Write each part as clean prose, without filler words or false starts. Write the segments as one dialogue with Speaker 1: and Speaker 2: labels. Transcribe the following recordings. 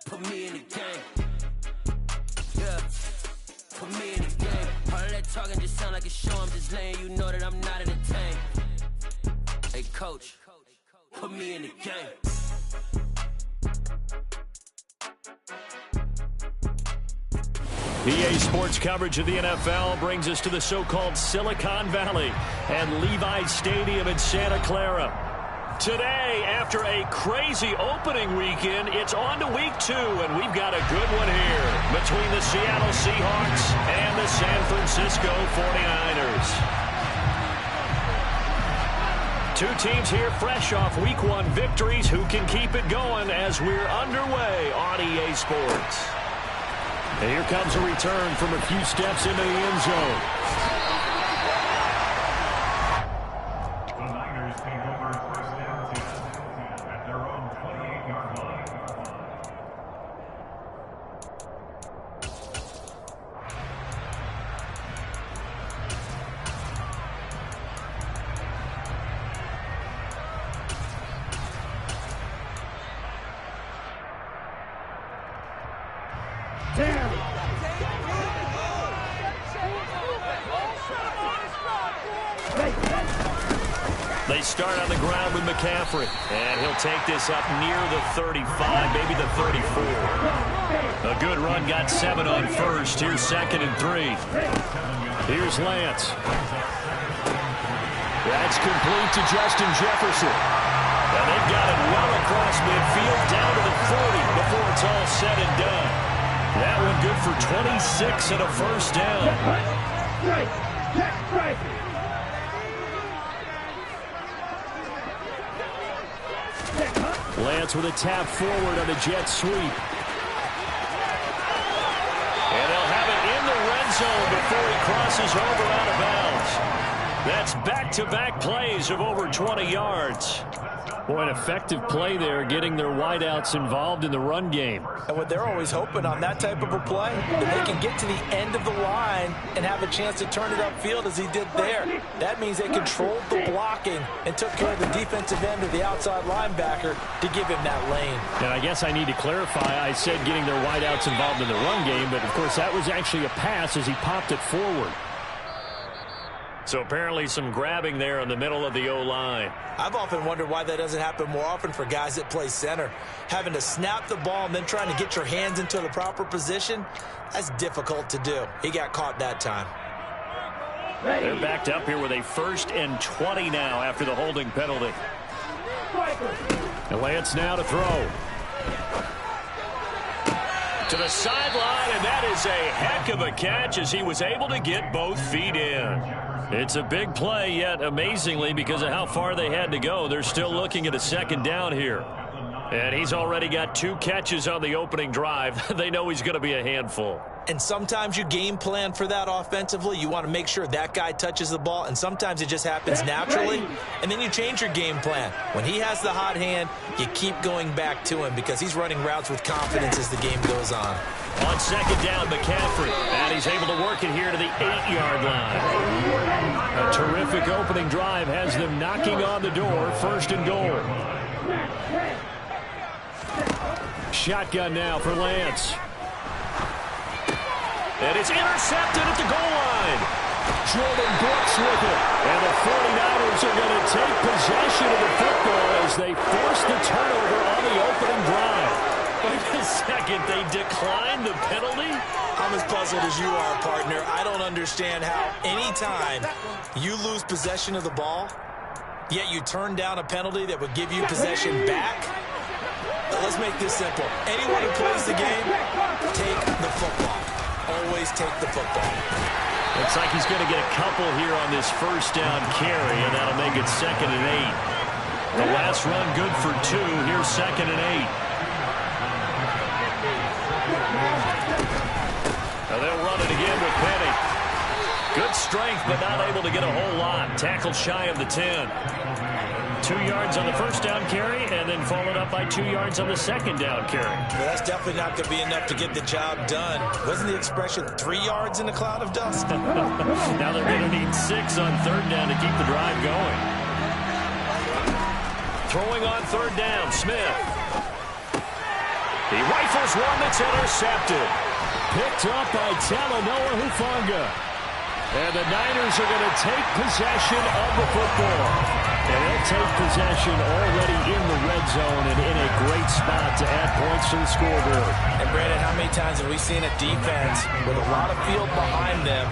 Speaker 1: Put me in the game. Yeah. Put me in the game. All that talking just sound like a show. I'm just letting you know that I'm not entertained. Hey, coach. Put me in the game.
Speaker 2: EA Sports coverage of the NFL brings us to the so-called Silicon Valley and Levi's Stadium in Santa Clara. Today, after a crazy opening weekend, it's on to week 2, and we've got a good one here between the Seattle Seahawks and the San Francisco 49ers. Two teams here fresh off week 1 victories. Who can keep it going as we're underway on EA Sports? And here comes a return from a few steps into the end zone.
Speaker 3: The Niners take over first down at their own 28-yard line.
Speaker 2: They start on the ground with McCaffrey, and he'll take this up near the 35, maybe the 34. A good run, got 7 on first. Here's 2nd and 3. Here's Lance. That's complete to Justin Jefferson. And they've got it well across midfield, down to the 40 before it's all said and done. That one good for 26 and a first down. Lance with a tap forward on a jet sweep. And they'll have it in the red zone before he crosses over out of bounds. That's back-to-back plays of over 20 yards. Boy, an effective play there, getting their wideouts involved in the run game.
Speaker 4: And what they're always hoping on that type of a play, that they can get to the end of the line and have a chance to turn it upfield as he did there. That means they controlled the blocking and took care of the defensive end or the outside linebacker to give him that lane.
Speaker 2: And I guess I need to clarify, I said getting their wideouts involved in the run game, but of course that was actually a pass as he popped it forward. So apparently some grabbing there in the middle of the O-line.
Speaker 4: I've often wondered why that doesn't happen more often for guys that play center. Having to snap the ball and then trying to get your hands into the proper position, that's difficult to do. He got caught that time.
Speaker 2: They're backed up here with a 1st and 20 now after the holding penalty. And Lance now to throw. To the sideline, and that is a heck of a catch as he was able to get both feet in. It's a big play, yet amazingly, because of how far they had to go, they're still looking at a 2nd down here. And he's already got 2 catches on the opening drive. They know he's going to be a handful.
Speaker 4: And sometimes you game plan for that offensively. You want to make sure that guy touches the ball, and sometimes it just happens naturally, and then you change your game plan. When he has the hot hand, you keep going back to him because he's running routes with confidence as the game goes on.
Speaker 2: On 2nd down, McCaffrey, and he's able to work it here to the 8-yard line. A terrific opening drive has them knocking on the door, 1st and goal. Shotgun now for Lance. And it's intercepted at the goal line. Jordan Brooks with it. And the 49ers are going to take possession of the football as they force the turnover on the opening drive. Wait a second, they declined the penalty?
Speaker 4: I'm as puzzled as you are, partner. I don't understand how any time you lose possession of the ball, yet you turn down a penalty that would give you possession back. Let's make this simple. Anyone who plays the game, take the football. Always take the football.
Speaker 2: Looks like he's going to get a couple here on this 1st down carry, and that'll make it 2nd and 8. The last run good for 2. Here's 2nd and 8. Now they'll run it again with Penny. Good strength, but not able to get a whole lot. Tackled shy of the 10. 2 yards on the 1st down carry, and then followed up by 2 yards on the 2nd down carry.
Speaker 4: Well, that's definitely not going to be enough to get the job done. Wasn't the expression 3 yards in a cloud of dust?
Speaker 2: Now they're going to need 6 on 3rd down to keep the drive going. Throwing on 3rd down, Smith. He rifles one that's intercepted. Picked up by Talanoa Hufanga. And the Niners are going to take possession of the football. And they'll take possession already in the red zone and in a great spot to add points to the scoreboard.
Speaker 4: And Brandon, how many times have we seen a defense with a lot of field behind them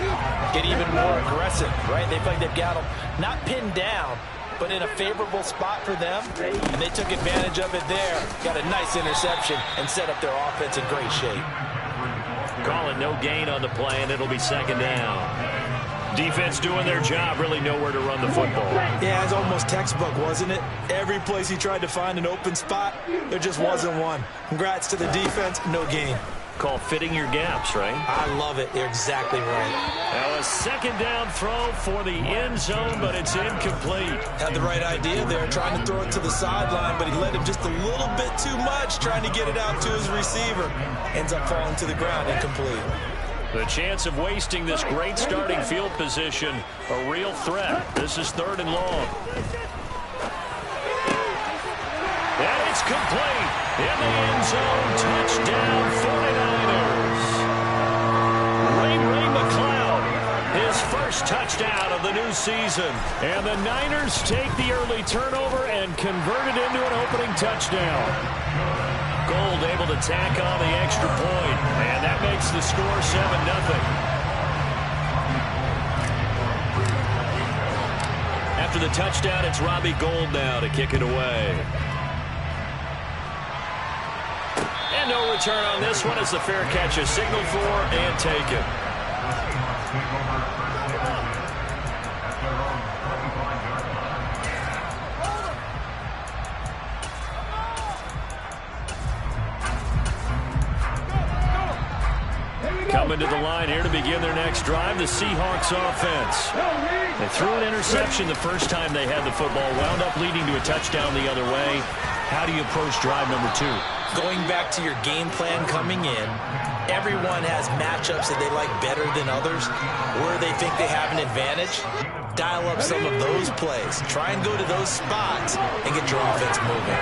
Speaker 4: get even more aggressive, right? They feel like they've got them not pinned down, but in a favorable spot for them. And they took advantage of it there. Got a nice interception and set up their offense in great shape.
Speaker 2: Call it no gain on the play, and it'll be second down. Defense doing their job, really nowhere to run the football.
Speaker 4: Yeah, it's almost textbook, wasn't it? Every place he tried to find an open spot, there just wasn't one. Congrats to the defense, no gain.
Speaker 2: Called fitting your gaps, right?
Speaker 4: I love it. You're exactly right.
Speaker 2: Now a second down throw for the end zone, but it's incomplete.
Speaker 4: Had the right idea there, trying to throw it to the sideline, but he led him just a little bit too much, trying to get it out to his receiver. Ends up falling to the ground, incomplete.
Speaker 2: The chance of wasting this great starting field position, a real threat. This is 3rd and long. And it's complete. In the end zone, touchdown 49ers. Ray McCloud, his first touchdown of the new season. And the Niners take the early turnover and convert it into an opening touchdown. Gold able to tack on the extra point, and that makes the score 7-0. After the touchdown, it's Robbie Gould now to kick it away. And no return on this one as the fair catch is signaled for and taken. Coming to the line here to begin their next drive, the Seahawks offense. They threw an interception the first time they had the football, wound up leading to a touchdown the other way. How do you approach drive number 2?
Speaker 4: Going back to your game plan coming in, everyone has matchups that they like better than others, where they think they have an advantage. Dial up some of those plays. Try and go to those spots and get your offense moving.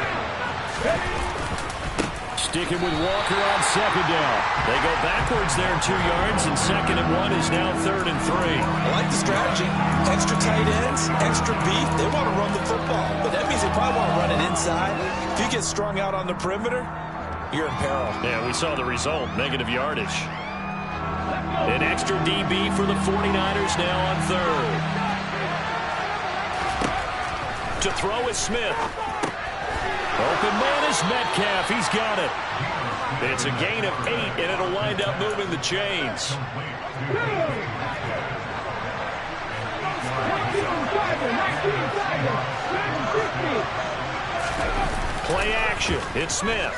Speaker 2: Sticking with Walker on second down. They go backwards there 2 yards, and 2nd and 1 is now 3rd and 3.
Speaker 4: I like the strategy. Extra tight ends, extra beef. They want to run the football, but that means they probably want to run it inside. If you get strung out on the perimeter, you're in peril.
Speaker 2: Yeah, we saw the result, negative yardage. An extra DB for the 49ers now on 3rd. To throw is Smith. Open man is Metcalf. He's got it. It's a gain of 8, and it'll wind up moving the chains. Play action. It's Smith.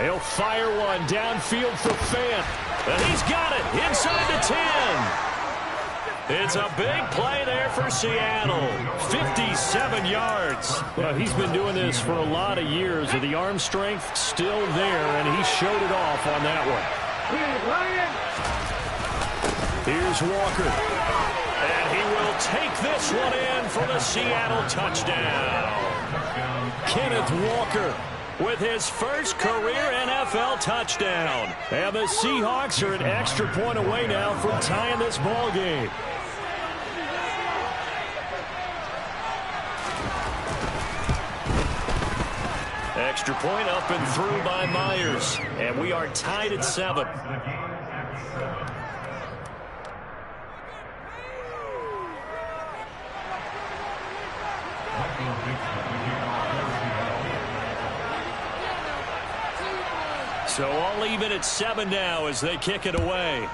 Speaker 2: He'll fire one downfield for Fant. And he's got it inside the 10. It's a big play there for Seattle. 57 yards. Well, he's been doing this for a lot of years, with the arm strength still there, and he showed it off on that one. Here's Walker. And he will take this one in for the Seattle touchdown. Kenneth Walker with his first career NFL touchdown. And the Seahawks are an extra point away now from tying this ball game. Extra point up and through by Myers. And we are tied at 7. So all even at 7 now as they kick it away.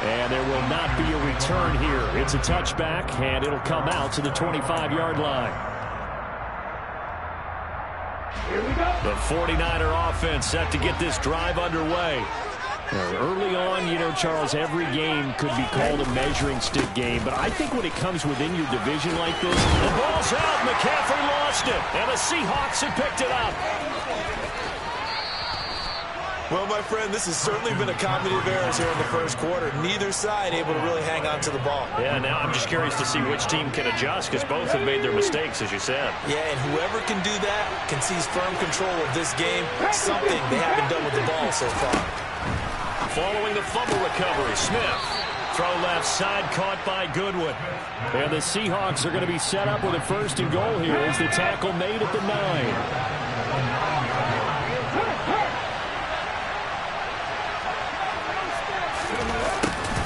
Speaker 2: And there will not be a return here. It's a touchback, and it'll come out to the 25-yard line. The 49er offense set to get this drive underway. Early on, you know, Charles, every game could be called a measuring stick game, but I think when it comes within your division like this, the ball's out. McCaffrey lost it, and the Seahawks have picked it up.
Speaker 4: Well, my friend, this has certainly been a comedy of errors here in the first quarter. Neither side able to really hang on to the ball.
Speaker 2: Yeah, now I'm just curious to see which team can adjust because both have made their mistakes, as you said.
Speaker 4: Yeah, and whoever can do that can seize firm control of this game, something they haven't done with the ball so far.
Speaker 2: Following the fumble recovery, Smith. Throw left side caught by Goodwin. And the Seahawks are going to be set up with a 1st and goal here as the tackle made at the 9.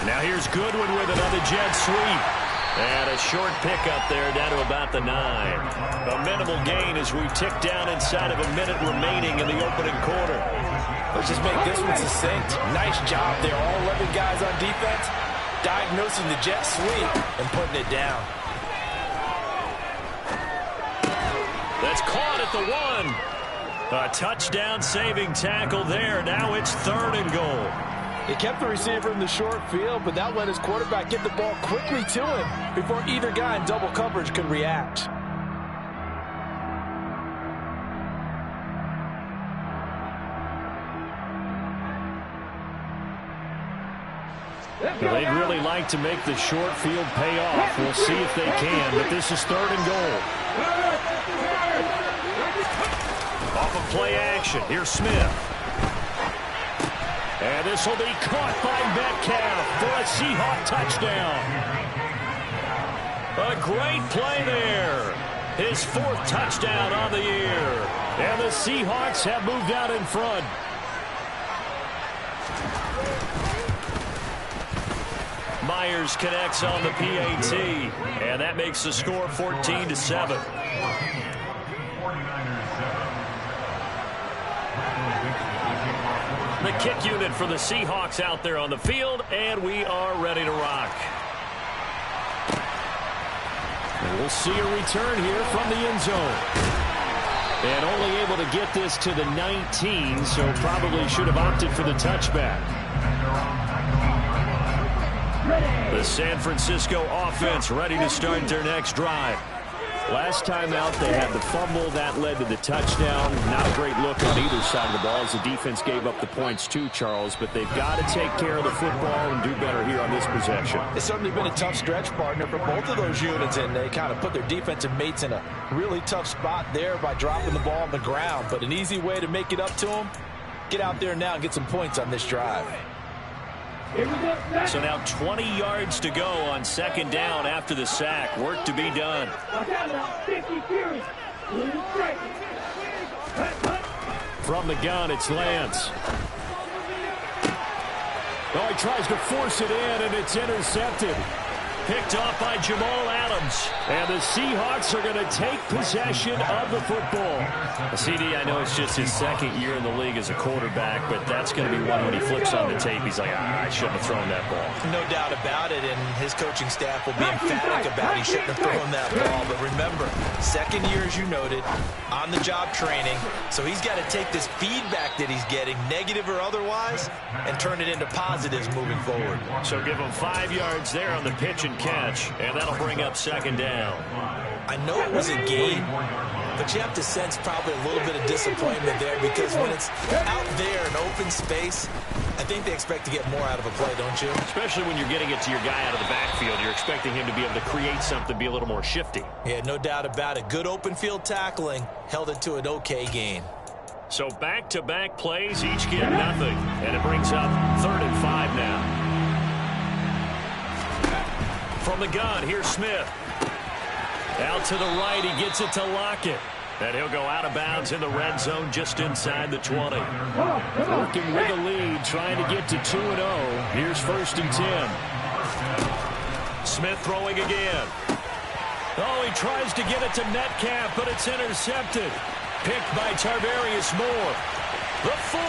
Speaker 2: Now here's Goodwin with another jet sweep. And a short pickup there down to about the 9. A minimal gain as we tick down inside of a minute remaining in the opening quarter.
Speaker 4: Let's just make this one succinct. Nice job there. All 11 guys on defense diagnosing the jet sweep and putting it down.
Speaker 2: That's caught at the 1. A touchdown saving tackle there. Now it's 3rd and goal.
Speaker 4: He kept the receiver in the short field, but that let his quarterback get the ball quickly to him before either guy in double coverage could react.
Speaker 2: Well, they'd really like to make the short field pay off. We'll see if they can, but this is 3rd and goal. Off of play action, here's Smith. And this will be caught by Metcalf for a Seahawk touchdown. A great play there. His 4th touchdown on the year. And the Seahawks have moved out in front. Myers connects on the PAT. And that makes the score 14-7. The kick unit for the Seahawks out there on the field, and we are ready to rock. And we'll see a return here from the end zone. And only able to get this to the 19, so probably should have opted for the touchback. The San Francisco offense ready to start their next drive. Last time out, they had the fumble. That led to the touchdown. Not a great look on either side of the ball as the defense gave up the points too, Charles. But they've got to take care of the football and do better here on this possession.
Speaker 4: It's certainly been a tough stretch, partner, for both of those units, and they kind of put their defensive mates in a really tough spot there by dropping the ball on the ground. But an easy way to make it up to them, get out there now and get some points on this drive.
Speaker 2: So now 20 yards to go on 2nd down after the sack. Work to be done. From the gun, it's Lance. Oh, he tries to force it in, and it's intercepted. Picked off by Jamal Adams. And the Seahawks are going to take possession of the football. CD, I know it's just his 2nd year in the league as a quarterback, but that's going to be one when he flips on the tape. He's like, I shouldn't have thrown that ball.
Speaker 4: No doubt about it, and his coaching staff will be emphatic about he shouldn't have thrown that ball. But remember, 2nd year, as you noted, on-the-job training. So he's got to take this feedback that he's getting, negative or otherwise, and turn it into positives moving forward.
Speaker 2: So give him 5 yards there on the pitch and catch, and that'll bring up 2nd down.
Speaker 4: I know it was a game, but you have to sense probably a little bit of disappointment there because when it's out there in open space, I think they expect to get more out of a play, don't you?
Speaker 2: Especially when you're getting it to your guy out of the backfield. You're expecting him to be able to create something, be a little more shifty.
Speaker 4: Yeah, no doubt about it. Good open field tackling held it to an okay gain.
Speaker 2: So back-to-back plays, each get nothing, and it brings up 3rd and 5 now. From the gun, here's Smith. Out to the right, he gets it to Lockett. And he'll go out of bounds in the red zone just inside the 20. Working with the lead, trying to get to 2-0. Here's 1st and 10. Smith throwing again. Oh, he tries to get it to Metcalf, but it's intercepted. Picked by Tarvarius Moore. The 40.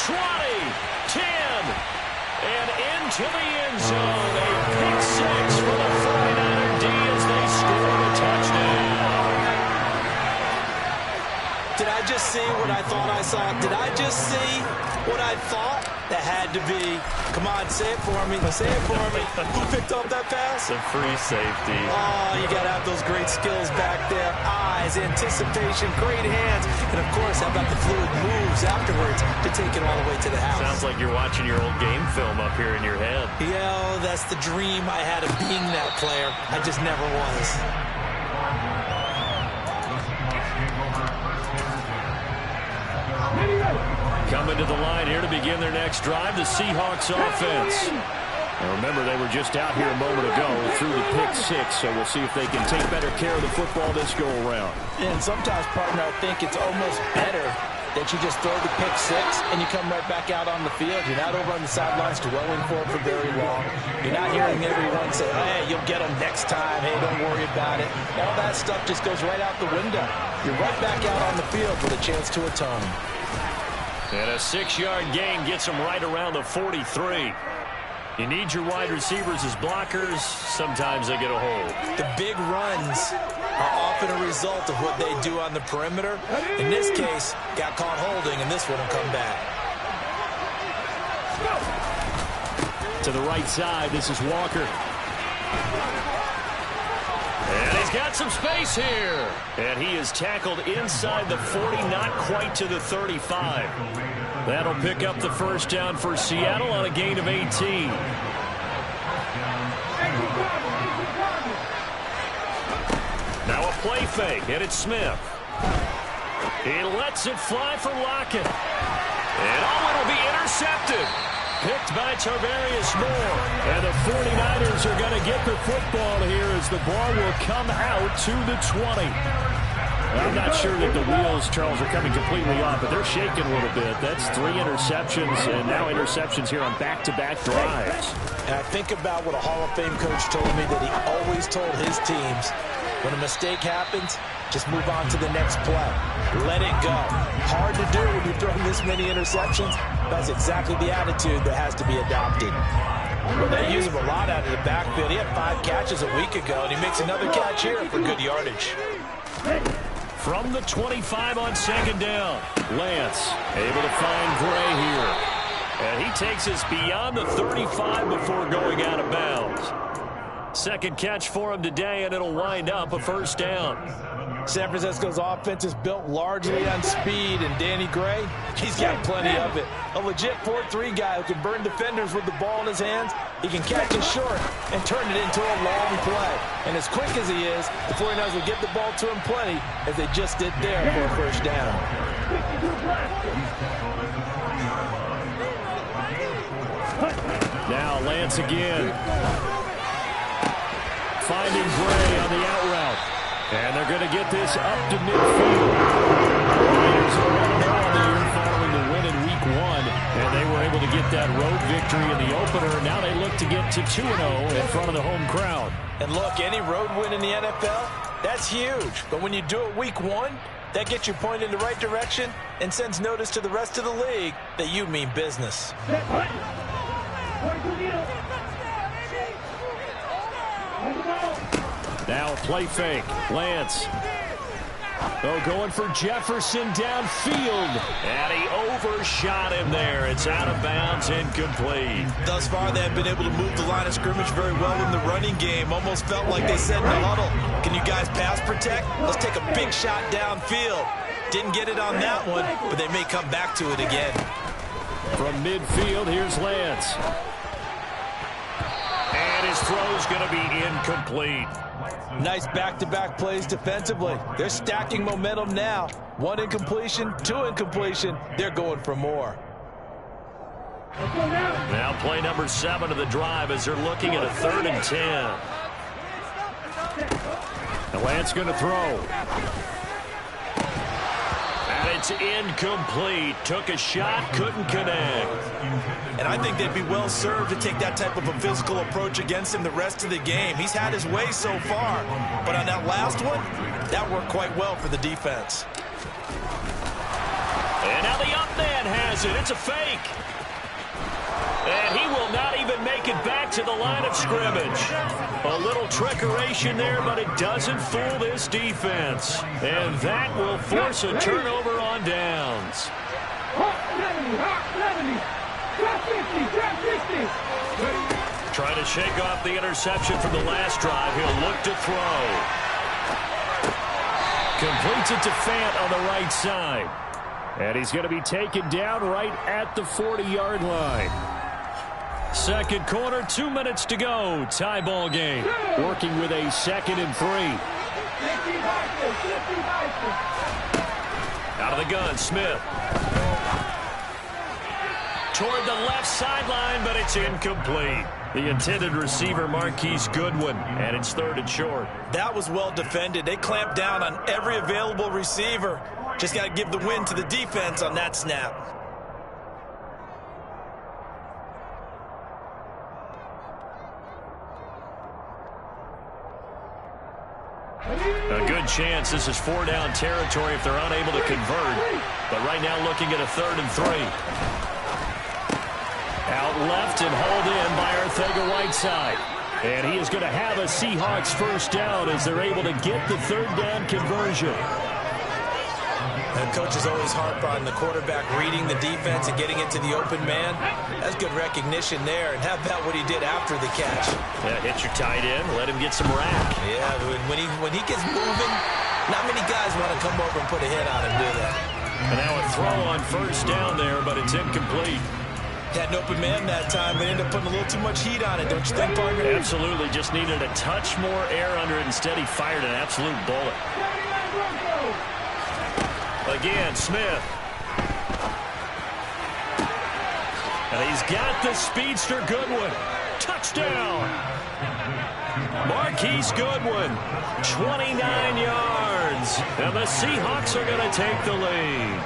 Speaker 2: 20. 10. And into the end zone. A pick 6 for the 49er D as they score a touchdown.
Speaker 4: Did I just see what I thought I saw? Did I just see what I thought? That had to be. Come on, say it for me. Say it for me. Who picked up that pass?
Speaker 2: The free safety.
Speaker 4: Oh, you got to have those great skills back there. Eyes, anticipation, great hands. And, of course, how about the fluid moves afterwards to take it all the way to the house?
Speaker 2: Sounds like you're watching your old game film up here in your head.
Speaker 4: Yeah, that's the dream I had of being that player. I just never was.
Speaker 2: Coming to the line here to begin their next drive, the Seahawks offense. And remember, they were just out here a moment ago through the pick six, so we'll see if they can take better care of the football this go-around.
Speaker 5: And sometimes, partner, I think it's almost better that you just throw the pick six and you come right back out on the field. You're not over on the sidelines dwelling for it for very long. You're not hearing everyone say, hey, you'll get them next time. Hey, don't worry about it. All that stuff just goes right out the window. You're right back out on the field with a chance to atone.
Speaker 2: And a 6-yard gain gets them right around the 43. You need your wide receivers as blockers. Sometimes they get a hold.
Speaker 4: The big runs are often a result of what they do on the perimeter. In this case, got caught holding, and this one will come back.
Speaker 2: To the right side, this is Walker. And he's got some space here. And he is tackled inside the 40, not quite to the 35. That'll pick up the first down for Seattle on a gain of 18. Now a play fake, and it's Smith. He lets it fly for Lockett. And it'll be intercepted. Picked by Tarvarius Moore. And the 49ers are going to get the football here as the ball will come out to the 20. I'm not sure that the wheels, Charles, are coming completely off, but they're shaking a little bit. That's 3 interceptions, and now interceptions here on back-to-back drives.
Speaker 5: And I think about what a Hall of Fame coach told me that he always told his teams, when a mistake happens, just move on to the next play. Let it go. Hard to do when you're throwing this many interceptions. That's exactly the attitude that has to be adopted. Well, they use him a lot out of the backfield. He had 5 catches a week ago, and he makes another catch here for good yardage.
Speaker 2: From the 25 on second down, Lance able to find Gray here. And he takes us beyond the 35 before going out of bounds. Second catch for him today, and it'll wind up a first down.
Speaker 5: San Francisco's offense is built largely on speed, and Danny Gray, he's got plenty of it. A legit 4-3 guy who can burn defenders with the ball in his hands. He can catch it short and turn it into a long play. And as quick as he is, the 49ers will get the ball to him plenty, as they just did there for a first down.
Speaker 2: Now Lance again. Finding Gray on the out route. And they're going to get this up to midfield. The Raiders are 1-0 on the year following the win in Week 1. And they were able to get that road victory in the opener. Now they look to get to 2-0 in front of the home crowd.
Speaker 5: And look, any road win in the NFL, that's huge. But when you do it Week 1, that gets you pointed in the right direction and sends notice to the rest of the league that you mean business.
Speaker 2: Now a play fake. Lance. Oh, going for Jefferson downfield. And he overshot him there. It's out of bounds, incomplete.
Speaker 4: Thus far, they have been able to move the line of scrimmage very well in the running game. Almost felt like they said in the huddle, can you guys pass protect? Let's take a big shot downfield. Didn't get it on that one, but they may come back to it again.
Speaker 2: From midfield, here's Lance. And his throw's going to be incomplete.
Speaker 5: Nice back-to-back plays defensively. They're stacking momentum now. 1 incompletion, 2 incompletion. They're going for more.
Speaker 2: Now play number 7 of the drive as they're looking at a 3rd and 10. And Lance going to throw. And it's incomplete. Took a shot, couldn't connect.
Speaker 4: And I think they'd be well served to take that type of a physical approach against him the rest of the game. He's had his way so far. But on that last one, that worked quite well for the defense.
Speaker 2: And now the up man has it. It's a fake. And he will not even make it back to the line of scrimmage. A little trickeration there, but it doesn't fool this defense. And that will force a turnover on downs. Trying to shake off the interception from the last drive. He'll look to throw. Completes it to Fant on the right side. And he's going to be taken down right at the 40-yard line. Second quarter, 2 minutes to go. Tie ball game. Working with a 2nd and 3. Out of the gun, Smith. Toward the left sideline, but it's incomplete. The intended receiver, Marquise Goodwin, and it's 3rd and short.
Speaker 5: That was well defended. They clamped down on every available receiver. Just got to give the win to the defense on that snap.
Speaker 2: A good chance this is 4-down territory if they're unable to convert. But right now looking at a 3rd and 3. Out left and hauled in by Arcega-Whiteside. And he is going to have a Seahawks first down as they're able to get the 3rd down conversion.
Speaker 5: And coaches always harp on the quarterback reading the defense and getting into the open man. That's good recognition there. And how about what he did after the catch?
Speaker 2: Yeah, hit your tight end, let him get some rack.
Speaker 5: Yeah, when he gets moving, not many guys want to come over and put a hit on him, do they?
Speaker 2: And now a throw on first down there, but it's incomplete.
Speaker 5: Had an open man that time, but ended up putting a little too much heat on it, don't you think, partner?
Speaker 2: Absolutely, just needed a touch more air under it. Instead, he fired an absolute bullet. Again, Smith. And he's got the speedster Goodwin. Touchdown! Marquise Goodwin, 29 yards. And the Seahawks are going to take the lead.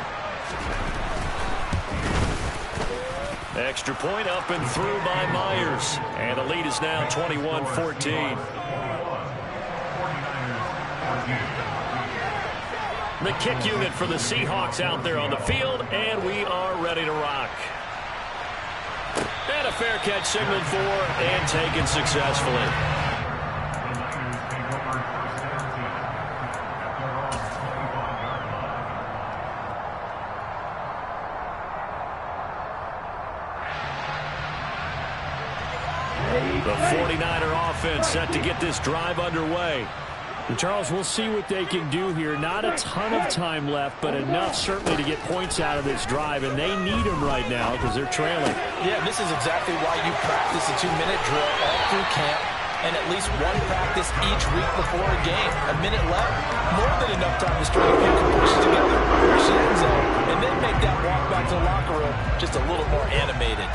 Speaker 2: Extra point up and through by Myers. And the lead is now 21-14. The kick unit for the Seahawks out there on the field, and we are ready to rock. And a fair catch signaled for and taken successfully. The 49er offense set to get this drive underway.
Speaker 6: And Charles, we'll see what they can do here. Not a ton of time left, but enough certainly to get points out of this drive, and they need them right now because they're trailing.
Speaker 5: Yeah, this is exactly why you practice a 2-minute drill all through camp and at least one practice each week before a game. A minute left, more than enough time to string a few completions together, push the end zone, and then make that walk back to the locker room just a little more animated.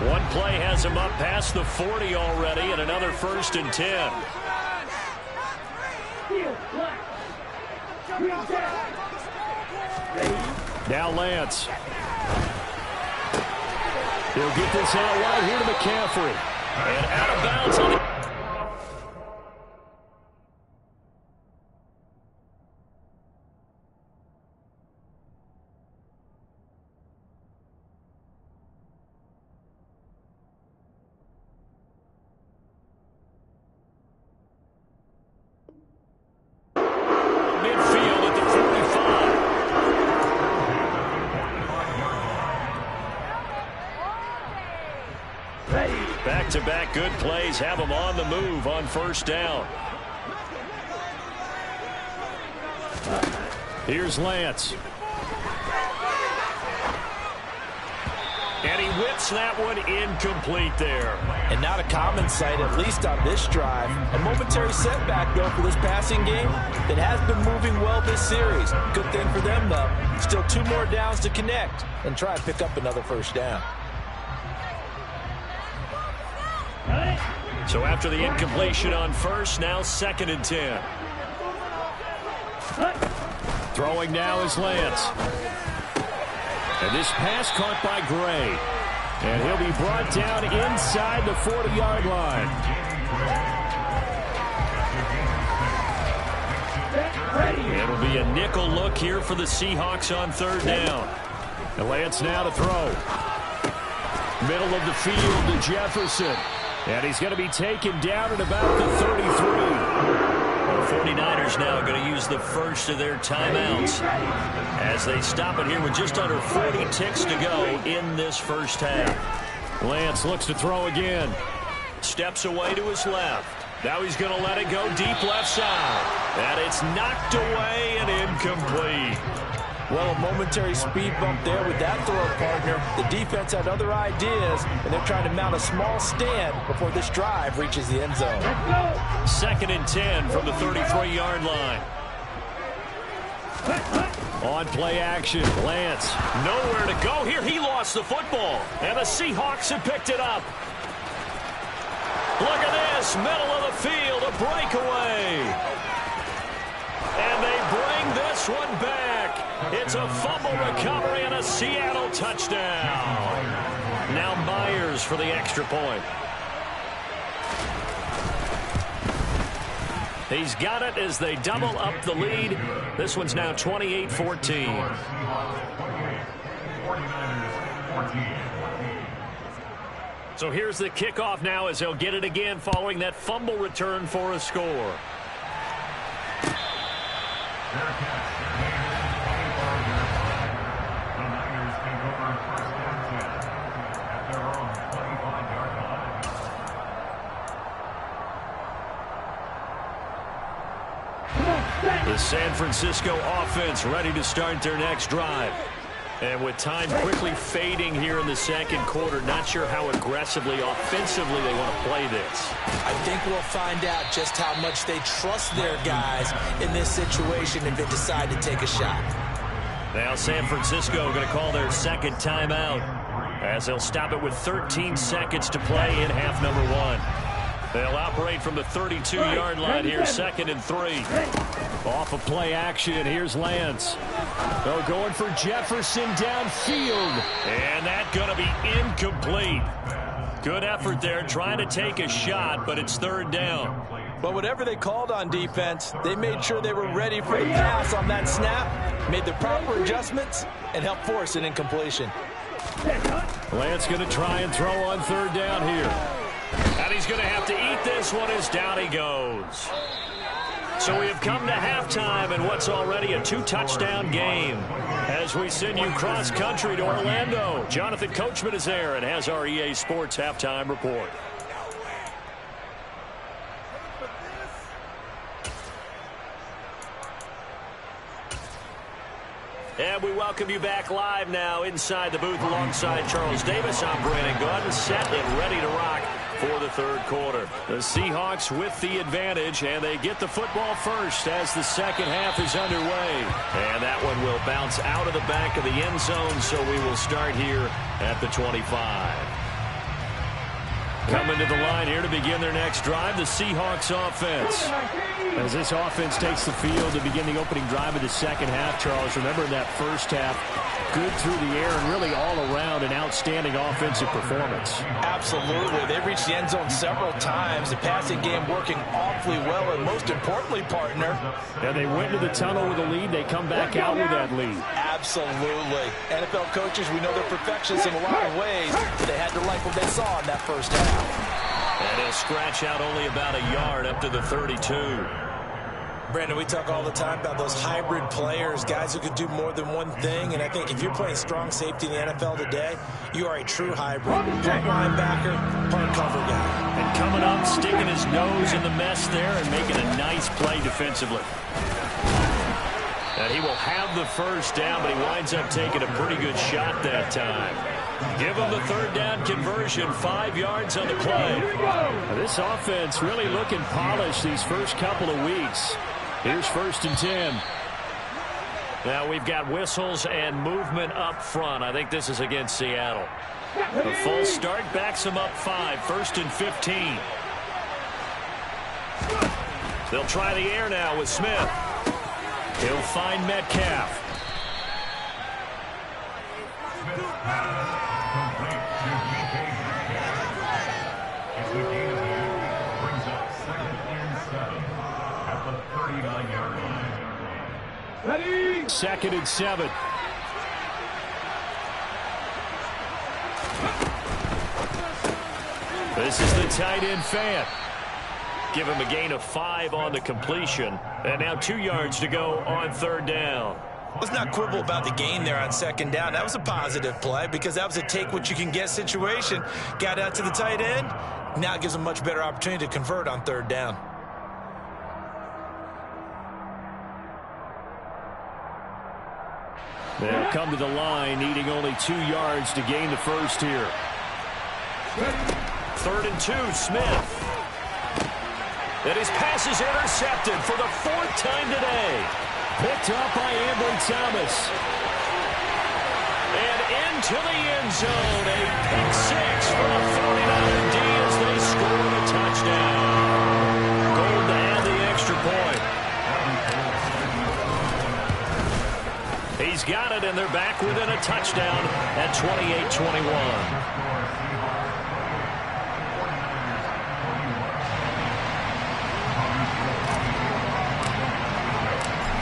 Speaker 2: One play has him up past the 40 already, and another 1st and 10.
Speaker 6: Now Lance. He'll get this out wide here to McCaffrey.
Speaker 2: And out of bounds on the... Back-to-back good plays have them on the move on first down.
Speaker 6: Here's Lance.
Speaker 2: And he whips that one incomplete there.
Speaker 5: And not a common sight, at least on this drive. A momentary setback, though, for this passing game that has been moving well this series. Good thing for them, though. Still 2 more downs to connect and try and pick up another first down.
Speaker 2: So after the incompletion on first, now 2nd and 10.
Speaker 6: Throwing now is Lance. And this pass caught by Gray. And he'll be brought down inside the 40-yard line.
Speaker 2: It'll be a nickel look here for the Seahawks on 3rd down.
Speaker 6: And Lance now to throw. Middle of the field to Jefferson. And he's going to be taken down at about the 33. A
Speaker 2: 49ers now going to use the first of their timeouts as they stop it here with just under 40 ticks to go in this first half.
Speaker 6: Lance looks to throw again.
Speaker 2: Steps away to his left. Now he's going to let it go deep left side. And it's knocked away and incomplete.
Speaker 5: Well, a momentary speed bump there with that throw, partner. The defense had other ideas, and they're trying to mount a small stand before this drive reaches the end zone.
Speaker 2: 2nd and 10 from the 33-yard line.
Speaker 6: On play action, Lance.
Speaker 2: Nowhere to go here. He lost the football. And the Seahawks have picked it up. Look at this. Middle of the field. A breakaway. And they bring this one back. It's a fumble recovery and a Seattle touchdown. Now Myers for the extra point. He's got it as they double up the lead. This one's now 28-14.
Speaker 3: 49ers 14.
Speaker 2: So here's the kickoff now as they'll get it again following that fumble return for a score. The San Francisco offense ready to start their next drive. And with time quickly fading here in the second quarter, not sure how aggressively, offensively they want to play this.
Speaker 5: I think we'll find out just how much they trust their guys in this situation if they decide to take a shot.
Speaker 2: Now San Francisco going to call their second timeout as they'll stop it with 13 seconds to play in half number 1. They'll operate from the 32-yard line here, 2nd and 3.
Speaker 6: Off of play action, here's Lance. They're going for Jefferson downfield.
Speaker 2: And that's going to be incomplete. Good effort there, trying to take a shot, but it's 3rd down.
Speaker 5: But whatever they called on defense, they made sure they were ready for the pass on that snap, made the proper adjustments, and helped force an incompletion.
Speaker 6: Lance going to try and throw on 3rd down here.
Speaker 2: And he's going to have to eat this one as down he goes. So we have come to halftime in what's already a 2-touchdown game. As we send you cross-country to Orlando, Jonathan Coachman is there and has our EA Sports halftime report. And we welcome you back live now inside the booth alongside Charles Davis. I'm Brandon Gaudin, set and ready to rock for the 3rd quarter. The Seahawks with the advantage, and they get the football first as the second half is underway. And that one will bounce out of the back of the end zone, so we will start here at the 25. Coming to the line here to begin their next drive, the Seahawks offense.
Speaker 6: As this offense takes the field to begin the opening drive of the second half, Charles, remember in that first half, good through the air and really all around an outstanding offensive performance.
Speaker 5: Absolutely. They reached the end zone several times. The passing game working awfully well, and most importantly, partner.
Speaker 6: And they went to the tunnel with a lead. They come back out with that lead.
Speaker 5: Absolutely. NFL coaches, we know they're perfectionists in a lot of ways, but they had to like what they saw in that first half.
Speaker 2: And he'll scratch out only about a yard up to the 32.
Speaker 5: Brandon, we talk all the time about those hybrid players, guys who could do more than one thing, and I think if you're playing strong safety in the NFL today, you are a true hybrid. Part linebacker, part cover guy.
Speaker 2: And coming up, sticking his nose in the mess there and making a nice play defensively. And he will have the first down, but he winds up taking a pretty good shot that time. Give him the 3rd down conversion, 5 yards on the play.
Speaker 6: This offense really looking polished these first couple of weeks. Here's 1st and 10.
Speaker 2: Now we've got whistles and movement up front. I think this is against Seattle. The false start backs them up 5, 1st and 15. They'll try the air now with Smith. He'll find Metcalf.
Speaker 3: It's the gain of 8. Brings up 2nd and 7 at the 39-yard line.
Speaker 6: Ready? 2nd and 7.
Speaker 2: This is the tight end Fant. Give him a gain of 5 on the completion. And now 2 yards to go on 3rd down.
Speaker 4: Let's not quibble about the gain there on 2nd down. That was a positive play because that was a take-what-you-can-get situation. Got out to the tight end. Now it gives him a much better opportunity to convert on 3rd down.
Speaker 6: They'll come to the line, needing only 2 yards to gain the first here.
Speaker 2: 3rd and 2, Smith. And his pass is intercepted for the 4th time today.
Speaker 6: Picked up by Ambry Thomas.
Speaker 2: And into the end zone. A pick 6 for the 49er D as they score a touchdown. Gold to add the extra point. He's got it, and they're back within a touchdown at 28-21.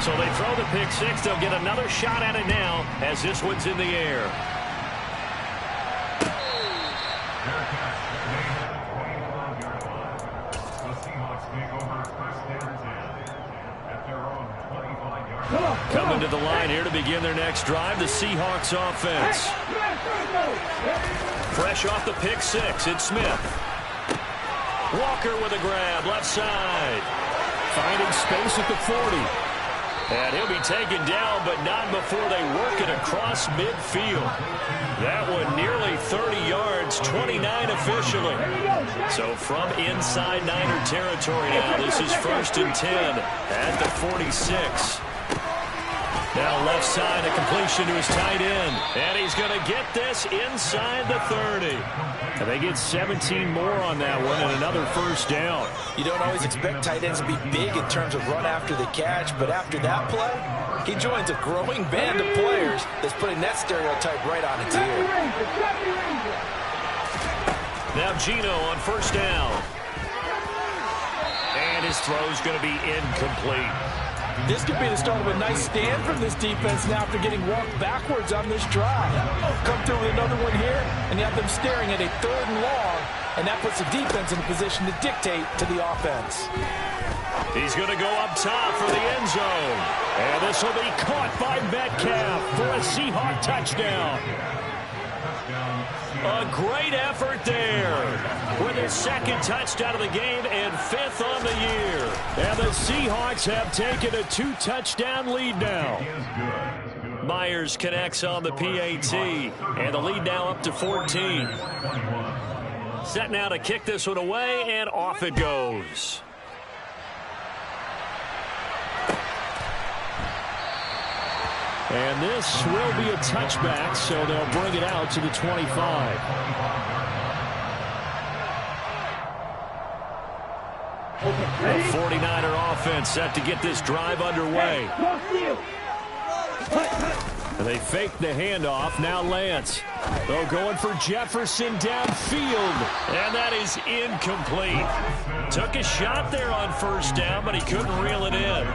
Speaker 2: So they throw the pick 6. They'll get another shot at it now as this one's in the air. Coming to the line here to begin their next drive, the Seahawks offense. Fresh off the pick 6, it's Smith. Walker with a grab, left side.
Speaker 6: Finding space at the 40.
Speaker 2: And he'll be taken down, but not before they work it across midfield. That one nearly 30 yards, 29 officially. So from inside Niner territory now, this is 1st and 10 at the 46. Now left side, a completion to his tight end. And he's going to get this inside the 30.
Speaker 6: And they get 17 more on that one and another 1st down.
Speaker 4: You don't always expect tight ends to be big in terms of run after the catch, but after that play, he joins a growing band of players that's putting that stereotype right on its ear.
Speaker 2: Now Geno on 1st down. And his throw's going to be incomplete.
Speaker 5: This could be the start of a nice stand from this defense now after getting walked backwards on this drive. Come through with another one here, and you have them staring at a 3rd and long, and that puts the defense in a position to dictate to the offense.
Speaker 2: He's going to go up top for the end zone. And this will be caught by Metcalf for a Seahawk touchdown. A great effort there with his 2nd touchdown of the game and 5th on the year.
Speaker 6: And the Seahawks have taken a 2-touchdown lead now.
Speaker 2: Myers connects on the PAT, and the lead now up to 14. Set now to kick this one away, and off it goes.
Speaker 6: And this will be a touchback, so they'll bring it out to the 25.
Speaker 2: The 49er offense set to get this drive underway.
Speaker 6: And they fake the handoff. Now Lance. They're going for Jefferson downfield.
Speaker 2: And that is incomplete. Took a shot there on 1st down, but he couldn't reel it in.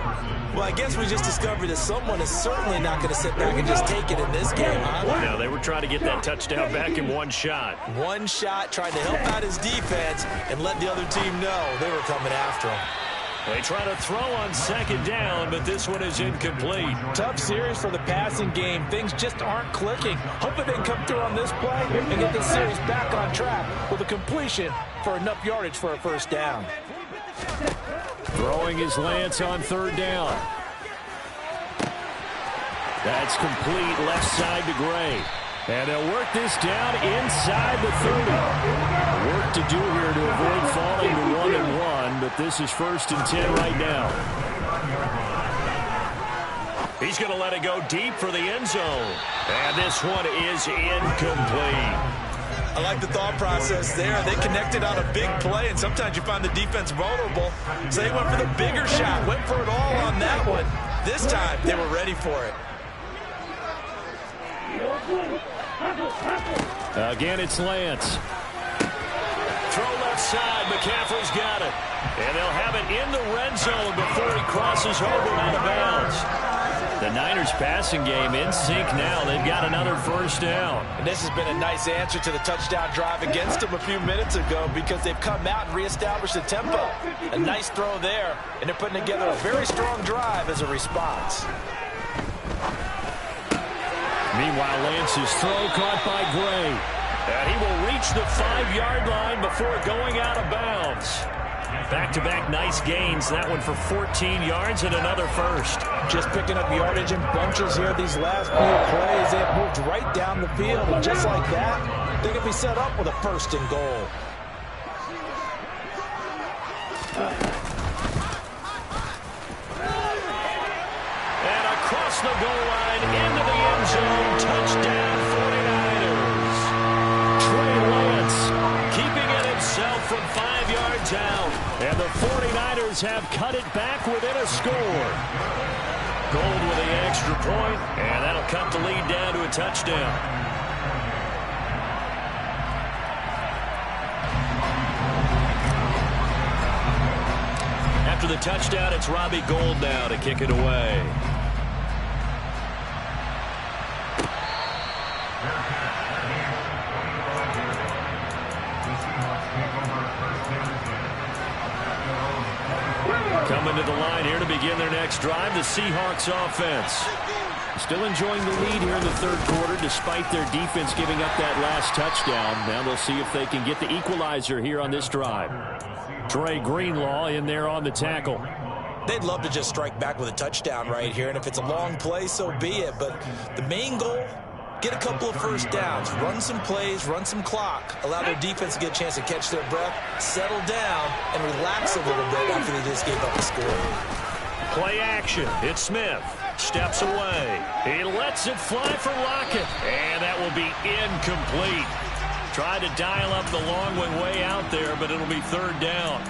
Speaker 4: Well, I guess we just discovered that someone is certainly not going to sit back and just take it in this game, huh?
Speaker 2: No, they were trying to get that touchdown back in one shot.
Speaker 4: One shot, trying to help out his defense and let the other team know they were coming after him.
Speaker 2: They try to throw on 2nd down, but this one is incomplete.
Speaker 5: Tough series for the passing game. Things just aren't clicking. Hoping they can come through on this play and get this series back on track with a completion for enough yardage for a 1st down.
Speaker 6: Throwing his Lance on 3rd down. That's complete left side to Gray. And they'll work this down inside the 30. Work to do here to avoid falling to 1-1, but this is 1st and 10 right now.
Speaker 2: He's going to let it go deep for the end zone. And this one is incomplete.
Speaker 4: I like the thought process there. They connected on a big play, and sometimes you find the defense vulnerable. So they went for the bigger shot, went for it all on that one. This time, they were ready for it.
Speaker 6: Again, it's Lance.
Speaker 2: Throw left side. McCaffrey's got it. And they'll have it in the red zone before he crosses over out of bounds. The Niners passing game in sync now. They've got another first down.
Speaker 5: And this has been a nice answer to the touchdown drive against them a few minutes ago because they've come out and reestablished the tempo. A nice throw there, and they're putting together a very strong drive as a response.
Speaker 2: Meanwhile, Lance's throw caught by Gray. And he will reach the 5-yard line before going out of bounds. Back-to-back nice gains. That one for 14 yards and another first.
Speaker 5: Just picking up yardage in bunches here these last few plays. They have moved right down the field. And just like that, they can be set up with a first and goal.
Speaker 2: And across the goal line into the end zone. Touchdown 49ers. Trey Lance keeping it himself from 5 yards out. And the 49ers have cut it back within a score. Gold with the extra point, and that'll cut the lead down to a touchdown. After the touchdown, it's Robbie Gould now to kick it away. Coming to the line here to begin their next drive, the Seahawks offense. Still enjoying the lead here in the third quarter despite their defense giving up that last touchdown. Now they'll see if they can get the equalizer here on this drive. Dre Greenlaw in there on the tackle.
Speaker 5: They'd love to just strike back with a touchdown right here, and if it's a long play, so be it. But the main goal, get a couple of first downs, run some plays, run some clock, allow their defense to get a chance to catch their breath, settle down, and relax a little bit after they just gave up a score.
Speaker 2: Play action. It's Smith. Steps away. He lets it fly for Lockett. And that will be incomplete. Tried to dial up the long one way out there, but it'll be third down.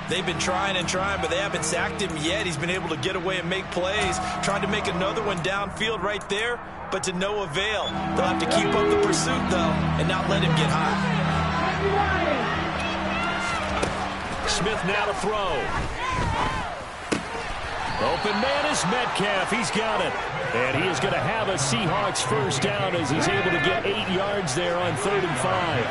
Speaker 5: They've been trying and trying, but they haven't sacked him yet. He's been able to get away and make plays. Tried to make another one downfield right there, but to no avail. They'll have to keep up the pursuit, though, and not let him get hot.
Speaker 2: Smith now to throw. Open man is Metcalf. He's got it. And he is going to have a Seahawks first down as he's able to get 8 yards there on 3rd and 5.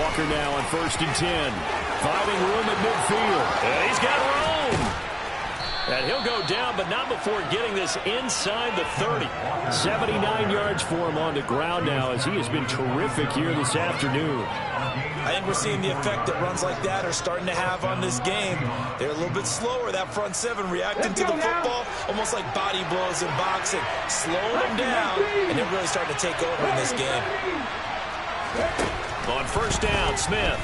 Speaker 2: Walker now on 1st and 10. Finding room at midfield. And he's got room. And he'll go down, but not before getting this inside the 30. 79 yards for him on the ground now as he has been terrific here this afternoon.
Speaker 5: I think we're seeing the effect that runs like that are starting to have on this game. They're a little bit slower, that front seven, reacting to the football, almost like body blows in boxing, slowing them down, and they're really starting to take over in this game.
Speaker 2: On first down, Smith.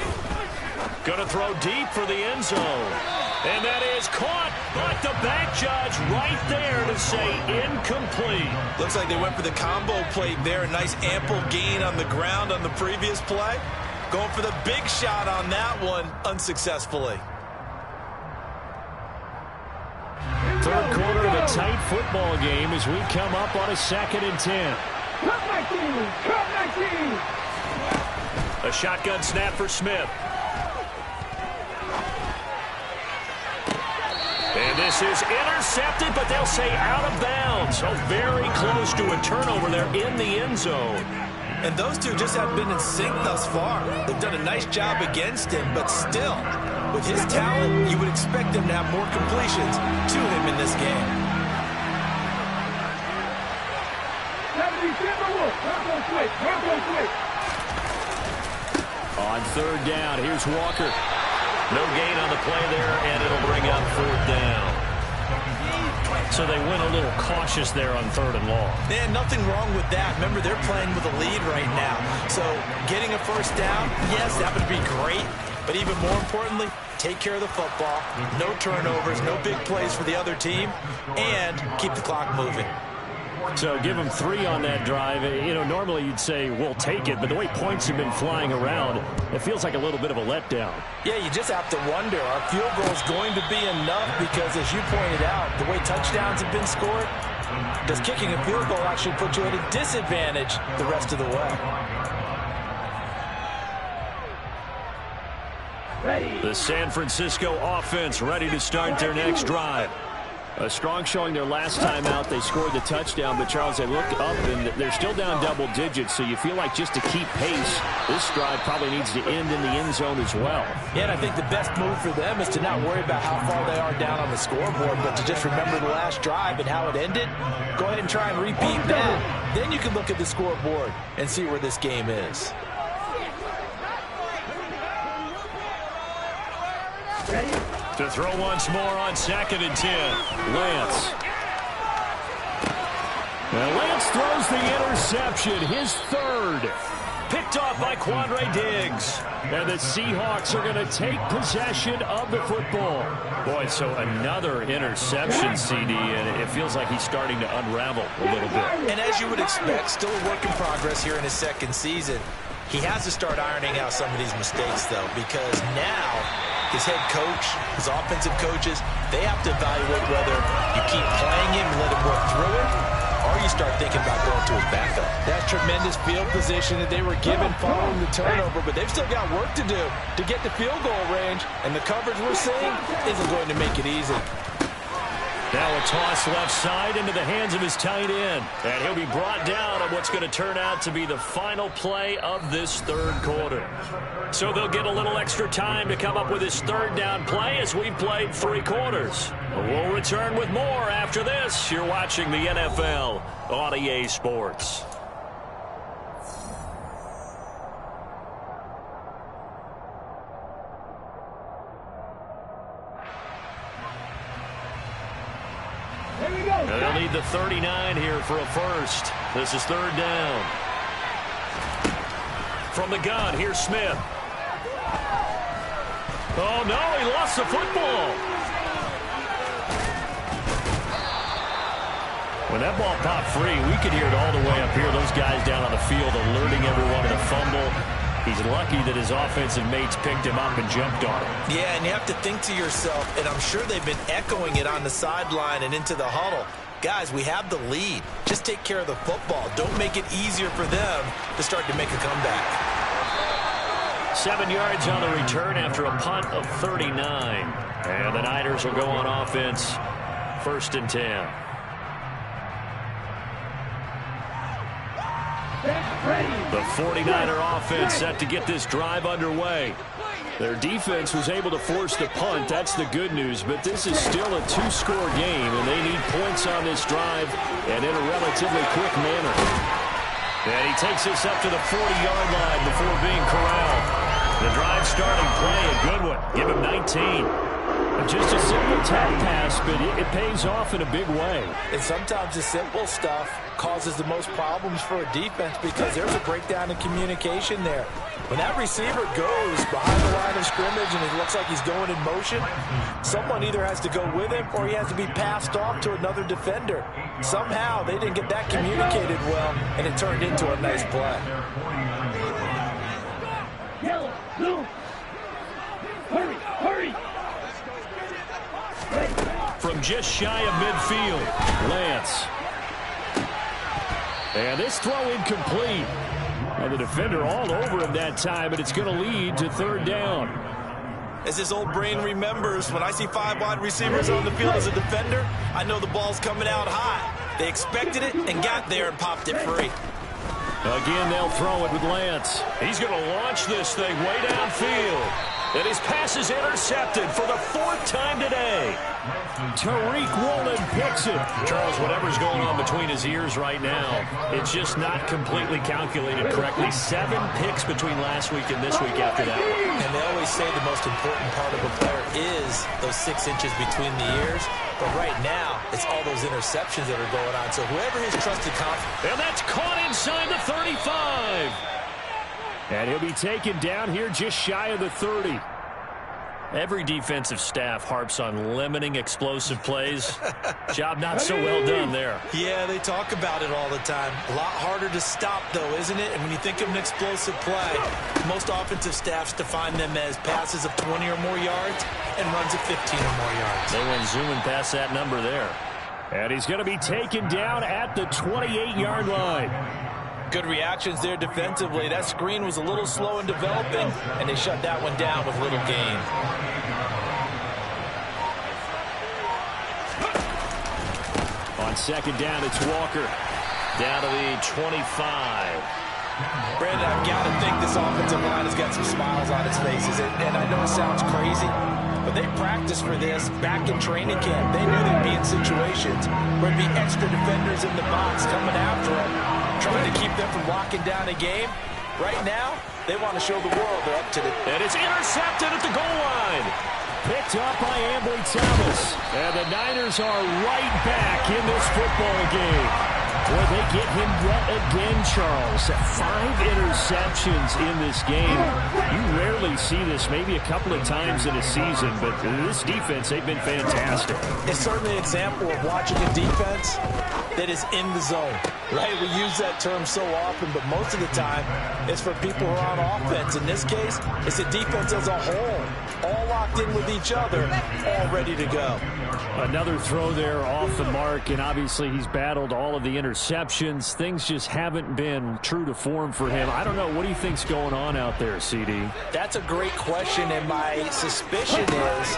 Speaker 2: Going to throw deep for the end zone. And that is caught, but the back judge right there to say incomplete.
Speaker 5: Looks like they went for the combo play there. A nice ample gain on the ground on the previous play. Going for the big shot on that one unsuccessfully.
Speaker 2: Third quarter of a tight football game as we come up on a 2nd and 10. A shotgun snap for Smith. And this is intercepted, but they'll say out of bounds. So very close to a turnover there in the end zone.
Speaker 5: And those two just have been in sync thus far. They've done a nice job against him, but still, with his talent, you would expect him to have more completions to him in this game.
Speaker 2: On 3rd down, here's Walker. No gain on the play there, and it'll bring up 4th down. So they went a little cautious there on 3rd and long.
Speaker 5: Man, nothing wrong with that. Remember, they're playing with a lead right now. So getting a first down, yes, that would be great. But even more importantly, take care of the football. No turnovers, no big plays for the other team, and keep the clock moving.
Speaker 2: So give them 3 on that drive. You know, normally you'd say, we'll take it. But the way points have been flying around, it feels like a little bit of a letdown.
Speaker 5: Yeah, you just have to wonder, are field goals going to be enough? Because as you pointed out, the way touchdowns have been scored, does kicking a field goal actually put you at a disadvantage the rest of the way?
Speaker 2: The San Francisco offense ready to start their next drive. A strong showing their last time out. They scored the touchdown, but, Charles, they look up, and they're still down double digits, so you feel like just to keep pace, this drive probably needs to end in the end zone as well.
Speaker 5: Yeah, and I think the best move for them is to not worry about how far they are down on the scoreboard, but to just remember the last drive and how it ended. Go ahead and try and repeat that. Then you can look at the scoreboard and see where this game is.
Speaker 2: To throw once more on 2nd and 10. Lance. Well, Lance throws the interception, his third. Picked off by Quandre Diggs. And the Seahawks are going to take possession of the football. Boy, so another interception, CD, and it feels like he's starting to unravel a little bit.
Speaker 5: And as you would expect, still a work in progress here in his second season. He has to start ironing out some of these mistakes, though, because now his head coach, his offensive coaches, they have to evaluate whether you keep playing him and let him work through it, or you start thinking about going to his backup. That tremendous field position that they were given following the turnover, but they've still got work to do to get the field goal range, and the coverage we're seeing isn't going to make it easy.
Speaker 2: Now a toss left side into the hands of his tight end. And he'll be brought down on what's going to turn out to be the final play of this third quarter. So they'll get a little extra time to come up with his third down play as we've played 3 quarters. We'll return with more after this. You're watching the NFL on EA Sports. They'll need the 39 here for a first. This is 3rd down. From the gun, here's Smith. Oh, no, he lost the football. When that ball popped free, we could hear it all the way up here. Those guys down on the field alerting everyone to the fumble. He's lucky that his offensive mates picked him up and jumped on him. Yeah, and you have to think to yourself, and I'm sure they've been echoing it on the sideline and into the huddle. Guys, we have the lead. Just take care of the football. Don't make it easier for them to start to make a comeback. 7 yards on the return after a punt of 39. And the Niners will go on offense. 1st and 10. The 49er offense set to get this drive underway. Their defense was able to force the punt. That's the good news. But this is still a 2-score game, and they need points on this drive and in a relatively quick manner. And he takes this up to the 40-yard line before being corralled. The drive starting play, a good one. Give him 19. Just a simple tap pass, but it pays off in a big way. And sometimes the simple stuff causes the most problems for a defense because there's a breakdown in communication there. When that receiver goes behind the line of scrimmage and it looks like he's going in motion, someone either has to go with him or he has to be passed off to another defender. Somehow they didn't get that communicated well, and it turned into a nice play. Hurry! From just shy of midfield, Lance. And this throw incomplete. And the defender all over him that time, and it's going to lead to 3rd down. As his old brain remembers, when I see 5 wide receivers on the field as a defender, I know the ball's coming out high. They expected it and got there and popped it free. Again, they'll throw it with Lance. He's going to launch this thing way downfield. And his pass is intercepted for the 4th time today. Tariq Woolen picks it. Charles, whatever's going on between his ears right now, it's just not completely calculated correctly. 7 picks between last week and this week after that one. And they always say the most important part of a player is those 6 inches between the ears. But right now, it's all those interceptions that are going on. So whoever his trusted confidence. And that's caught inside the 35. And he'll be taken down here just shy of the 30. Every defensive staff harps on limiting explosive plays. Job not so well done there. Yeah, they talk about it all the time. A lot harder to stop, though, isn't it? And when you think of an explosive play, most offensive staffs define them as passes of 20 or more yards and runs of 15 or more yards. They went zooming past that number there. And he's going to be taken down at the 28-yard line.
Speaker 5: Good reactions there defensively. That screen was a little slow in developing, and they shut that one down with little gain.
Speaker 2: On second down, it's Walker. Down to the 25.
Speaker 5: Brandon, I've got to think this offensive line has got some smiles on its faces. And I know it sounds crazy, but they practiced for this back in training camp. They knew they'd be in situations where there'd be extra defenders in the box coming after them, trying to keep them from locking down a game. Right now, they want to show the world they're up to it.
Speaker 2: And it's intercepted at the goal line. Picked up by Ambry Thomas. And the Niners are right back in this football game. Boy, they get him yet again, Charles. 5 interceptions in this game. You rarely see this, maybe a couple of times in a season, but this defense, they've been fantastic.
Speaker 5: It's certainly an example of watching a defense that is in the zone, right? We use that term so often, but most of the time, it's for people who are on offense. In this case, it's a defense as a whole, all locked in with each other, all ready to go.
Speaker 2: Another throw there off the mark, and obviously he's battled all of the interceptions. Things just haven't been true to form for him. I don't know. What do you think's going on out there, CD?
Speaker 5: That's a great question, and my suspicion is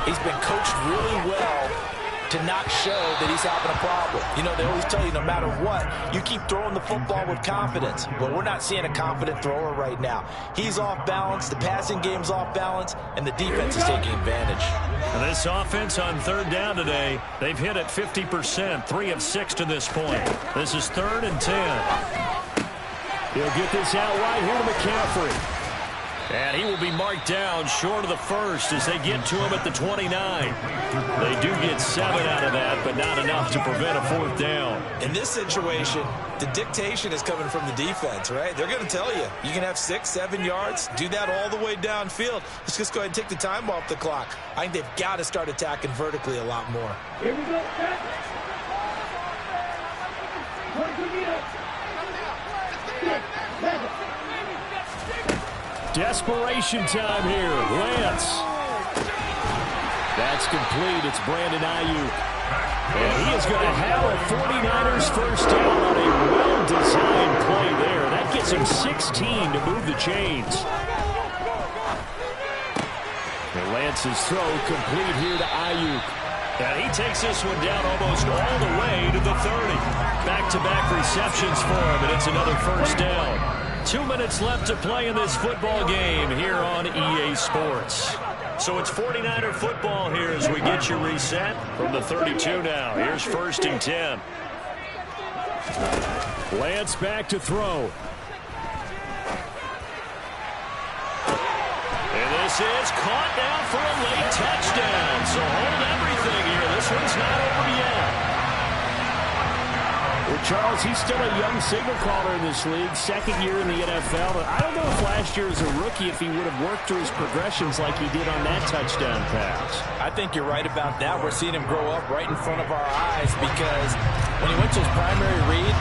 Speaker 5: he's been coached really well to not show that he's having a problem. You know, they always tell you no matter what, you keep throwing the football with confidence. But we're not seeing a confident thrower right now. He's off balance, the passing game's off balance, and the defense is taking advantage.
Speaker 2: And this offense on third down today, they've hit it 50%, 3 of 6 to this point. This is 3rd and 10. He'll get this out wide here to McCaffrey. And he will be marked down short of the first as they get to him at the 29. They do get 7 out of that, but not enough to prevent a 4th down.
Speaker 5: In this situation, the dictation is coming from the defense, right? They're going to tell you, you can have 6, 7 yards, do that all the way downfield. Let's just go ahead and take the time off the clock. I think they've got to start attacking vertically a lot more.
Speaker 7: Here we go.
Speaker 2: Desperation time here. Lance. That's complete. It's Brandon Ayuk. And he is going to have a 49ers first down on a well-designed play there. That gets him 16 to move the chains. And Lance's throw complete here to Ayuk. And he takes this one down almost all the way to the 30. Back-to-back receptions for him, and it's another first down. 2 minutes left to play in this football game here on EA Sports. So it's 49er football here as we get you reset from the 32 now. Here's 1st and 10. Lance back to throw. And this is caught down for a late touchdown. So hold everything here. This one's not over yet. Well, Charles, he's still a young signal caller in this league, 2nd year in the NFL. But I don't know if last year as a rookie if he would have worked through his progressions like he did on that touchdown pass.
Speaker 5: I think you're right about that. We're seeing him grow up right in front of our eyes because when he went to his primary read,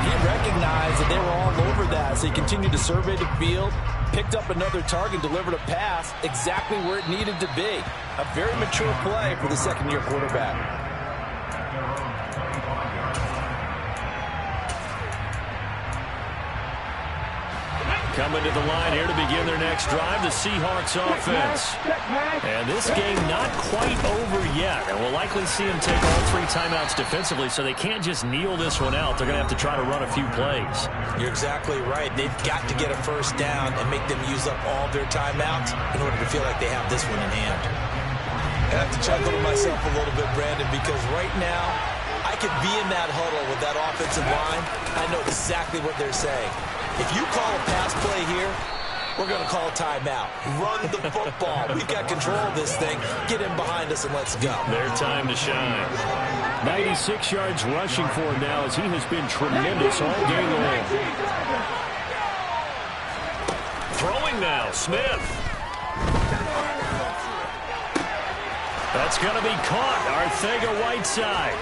Speaker 5: he recognized that they were all over that. So he continued to survey the field, picked up another target, delivered a pass exactly where it needed to be. A very mature play for the 2nd-year quarterback.
Speaker 2: Coming to the line here to begin their next drive, the Seahawks offense. And this game not quite over yet. And we'll likely see them take all 3 timeouts defensively, so they can't just kneel this one out. They're going to have to try to run a few plays.
Speaker 5: You're exactly right. They've got to get a first down and make them use up all their timeouts in order to feel like they have this one in hand. I have to chuckle to myself a little bit, Brandon, because right now I could be in that huddle with that offensive line. I know exactly what they're saying. If you call a pass play here, we're going to call a timeout. Run the football. We've got control of this thing. Get in behind us and let's go.
Speaker 2: Their time to shine. 96 yards rushing for him now as he has been tremendous all game long. Throwing now, Smith. That's going to be caught. Arcega-Whiteside.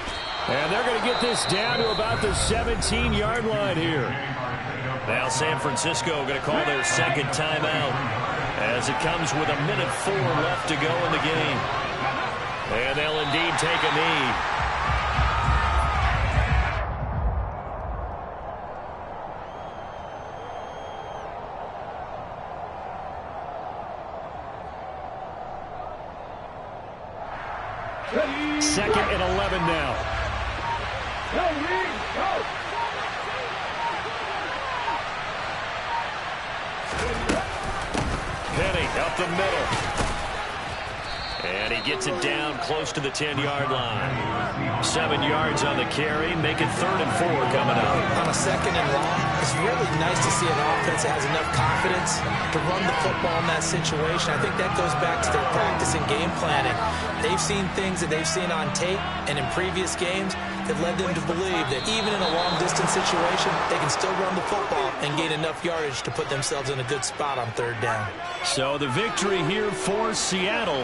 Speaker 2: And they're going to get this down to about the 17-yard line here. Now San Francisco going to call their 2nd timeout as it comes with 1:04 left to go in the game. And they'll indeed take a knee. 2nd and 11 now. Penny up the middle. And he gets it down close to the 10-yard line. 7 yards on the carry. Make it 3rd and 4 coming up.
Speaker 4: On a 2nd and long, it's really nice to see an offense that has enough confidence to run the football in that situation. I think that goes back to their practice and game planning. They've seen things that they've seen on tape and in previous games that led them to believe that even in a long-distance situation, they can still run the football and gain enough yardage to put themselves in a good spot on 3rd down.
Speaker 2: So the victory here for Seattle.